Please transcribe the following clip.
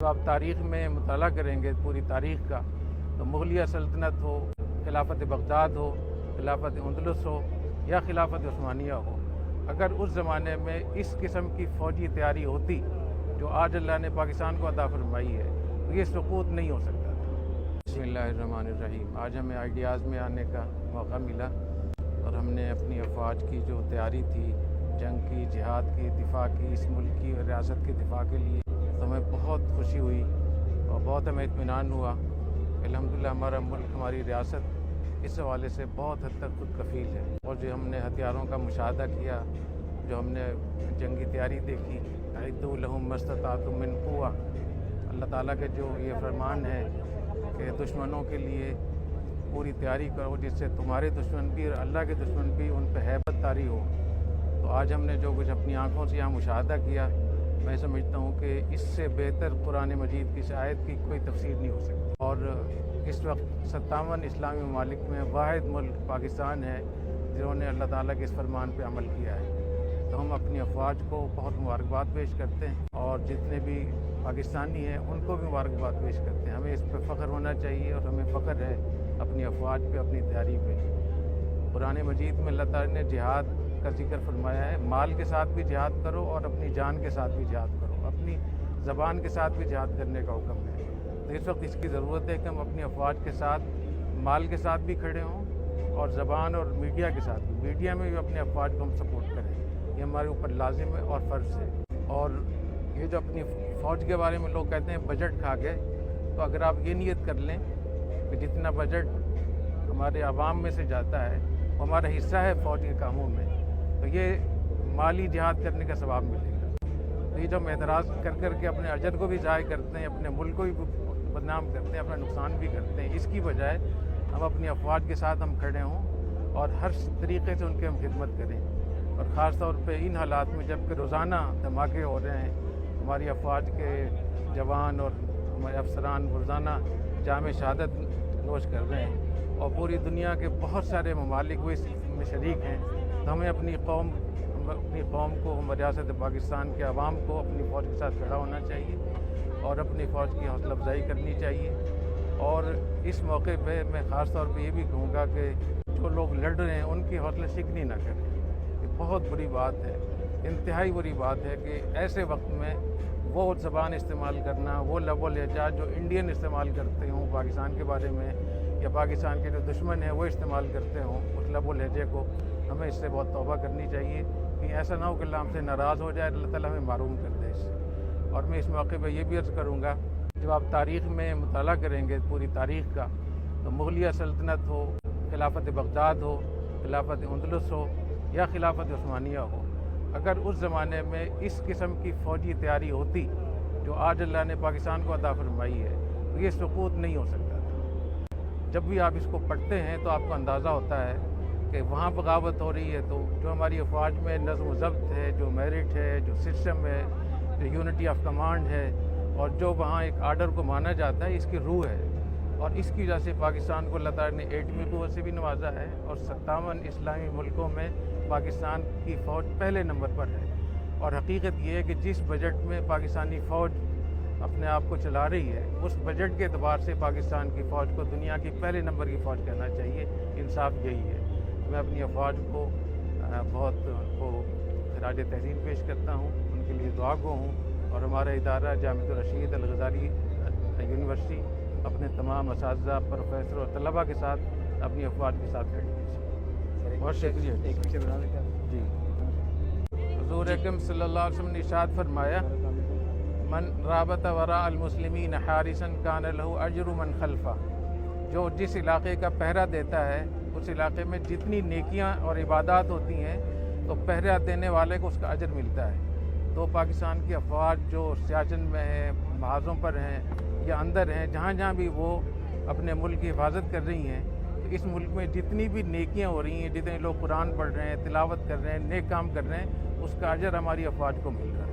جب آپ تاریخ میں مطالعہ کریں گے پوری تاریخ کا، تو مغلیہ سلطنت ہو، خلافت بغداد ہو، خلافت اندلس ہو یا خلافت عثمانیہ ہو، اگر اس زمانے میں اس قسم کی فوجی تیاری ہوتی جو آج اللہ نے پاکستان کو عطا فرمائی ہے، تو یہ سقوط نہیں ہو سکتا تھا۔ بسم اللہ الرحمن الرحیم۔ آج ہمیں آئیڈیاز میں آنے کا موقع ملا اور ہم نے اپنی افواج کی جو تیاری تھی جنگ کی، جہاد کی، دفاع کی، اس ملک کی اور ریاست کے دفاع کے لیے، تو ہمیں بہت خوشی ہوئی اور بہت ہمیں اطمینان ہوا۔ الحمدللہ ہمارا ملک، ہماری ریاست اس حوالے سے بہت حد تک خود کفیل ہے، اور جو ہم نے ہتھیاروں کا مشاہدہ کیا، جو ہم نے جنگی تیاری دیکھی، اعدوا لہم ما استطعتم من قوہ، اللہ تعالیٰ کا جو یہ فرمان ہے کہ دشمنوں کے لیے پوری تیاری کرو جس سے تمہارے دشمن بھی اور اللہ کے دشمن بھی ان پہ ہیبت طاری ہو۔ تو آج ہم نے جو کچھ اپنی آنکھوں سے یہاں مشاہدہ کیا، میں سمجھتا ہوں کہ اس سے بہتر قرآن مجید کی آیت کی کوئی تفسیر نہیں ہو سکتی۔ اور اس وقت 57 اسلامی ممالک میں واحد ملک پاکستان ہے جنہوں نے اللہ تعالیٰ کے اس فرمان پہ عمل کیا ہے۔ تو ہم اپنی افواج کو بہت مبارکباد پیش کرتے ہیں، اور جتنے بھی پاکستانی ہیں ان کو بھی مبارکباد پیش کرتے ہیں۔ ہمیں اس پہ فخر ہونا چاہیے، اور ہمیں فخر ہے اپنی افواج پہ، اپنی تیاری پہ۔ قرآن مجید میں اللہ تعالیٰ نے جہاد کا ذکر فرمایا ہے، مال کے ساتھ بھی جہاد کرو اور اپنی جان کے ساتھ بھی جہاد کرو، اپنی زبان کے ساتھ بھی جہاد کرنے کا حکم ہے۔ تو اس وقت اس کی ضرورت ہے کہ ہم اپنی افواج کے ساتھ مال کے ساتھ بھی کھڑے ہوں، اور زبان اور میڈیا کے ساتھ بھی، میڈیا میں بھی اپنے افواج کو ہم سپورٹ کریں، یہ ہمارے اوپر لازم ہے اور فرض ہے۔ اور یہ جو اپنی فوج کے بارے میں لوگ کہتے ہیں بجٹ کھا گئے، تو اگر آپ یہ نیت کر لیں کہ جتنا بجٹ ہمارے عوام میں سے جاتا ہے وہ ہمارا حصہ ہے فوج کے کاموں میں، تو یہ مالی جہاد کرنے کا ثواب ملے گا۔ تو یہ جو ہم اعتراض کر کر کے اپنے اجر کو بھی ضائع کرتے ہیں، اپنے ملک کو بھی بدنام کرتے ہیں، اپنا نقصان بھی کرتے ہیں، اس کی بجائے ہم اپنی افواج کے ساتھ ہم کھڑے ہوں اور ہر طریقے سے ان کی ہم خدمت کریں۔ اور خاص طور پہ ان حالات میں جب کہ روزانہ دھماکے ہو رہے ہیں، ہماری افواج کے جوان اور ہمارے افسران روزانہ جام شہادت نوش کر رہے ہیں، اور پوری دنیا کے بہت سارے ممالک وہ اس میں شریک ہیں، تو ہمیں اپنی قوم کو، ہم ریاست پاکستان کے عوام کو اپنی فوج کے ساتھ کھڑا ہونا چاہیے اور اپنی فوج کی حوصلہ افزائی کرنی چاہیے۔ اور اس موقع پہ میں خاص طور پہ یہ بھی کہوں گا کہ جو لوگ لڑ رہے ہیں ان کی حوصلہ شکنی نہ کریں، یہ بہت بری بات ہے، انتہائی بری بات ہے کہ ایسے وقت میں وہ زبان استعمال کرنا، وہ لب و لہجہ جو انڈین استعمال کرتے ہوں پاکستان کے بارے میں، یا پاکستان کے جو دشمن ہیں وہ استعمال کرتے ہوں اس لب و لہجے کو، ہمیں اس سے بہت توبہ کرنی چاہیے کہ ایسا نہ ہو کہ اللہ ہم سے ناراض ہو جائے، اللہ تعالیٰ ہمیں محروم کر دے اس سے۔ اور میں اس موقع پہ یہ بھی عرض کروں گا، جب آپ تاریخ میں مطالعہ کریں گے پوری تاریخ کا، تو مغلیہ سلطنت ہو، خلافت بغداد ہو، خلافت اندلس ہو یا خلافت عثمانیہ ہو، اگر اس زمانے میں اس قسم کی فوجی تیاری ہوتی جو آج اللہ نے پاکستان کو عطا فرمائی ہے، تو یہ سقوط نہیں ہو سکتا تھا۔ جب بھی آپ اس کو پڑھتے ہیں تو آپ کو اندازہ ہوتا ہے کہ وہاں بغاوت ہو رہی ہے، تو جو ہماری افواج میں نظم و ضبط ہے، جو میرٹ ہے، جو سسٹم ہے، جو یونٹی آف کمانڈ ہے، اور جو وہاں ایک آرڈر کو مانا جاتا ہے، اس کی روح ہے، اور اس کی وجہ سے پاکستان کو اللہ تعالیٰ نے ایٹمی قوت سے بھی نوازا ہے، اور 57 اسلامی ملکوں میں پاکستان کی فوج پہلے نمبر پر ہے۔ اور حقیقت یہ ہے کہ جس بجٹ میں پاکستانی فوج اپنے آپ کو چلا رہی ہے، اس بجٹ کے اعتبار سے پاکستان کی فوج کو دنیا کی پہلے نمبر کی فوج کہنا چاہیے، انصاف یہی ہے۔ میں اپنی افواج کو بہت خراج تحسین پیش کرتا ہوں، ان کے لیے دعا گو ہوں، اور ہمارا ادارہ جامعۃ الرشید الغزالی یونیورسٹی اپنے تمام اساتذہ، پروفیسر اور طلباء کے ساتھ اپنی افواج کے ساتھ کھڑی ہے۔ بہت شکریہ۔ جی، حضور اکرم صلی اللہ علیہ وسلم نے ارشاد فرمایا، من رابط وراء المسلمین حارسا کان لہ اجر من خلفہ، جو جس علاقے کا پہرا دیتا ہے اس علاقے میں جتنی نیکیاں اور عبادات ہوتی ہیں تو پہرا دینے والے کو اس کا اجر ملتا ہے۔ تو پاکستان کی افواج جو سیاچن میں ہیں، محاذوں پر ہیں یا اندر ہیں، جہاں جہاں بھی وہ اپنے ملک کی حفاظت کر رہی ہیں، تو اس ملک میں جتنی بھی نیکیاں ہو رہی ہیں، جتنے لوگ قرآن پڑھ رہے ہیں، تلاوت کر رہے ہیں، نیک کام کر رہے ہیں، اس کا اجر ہماری افواج کو مل رہا ہے۔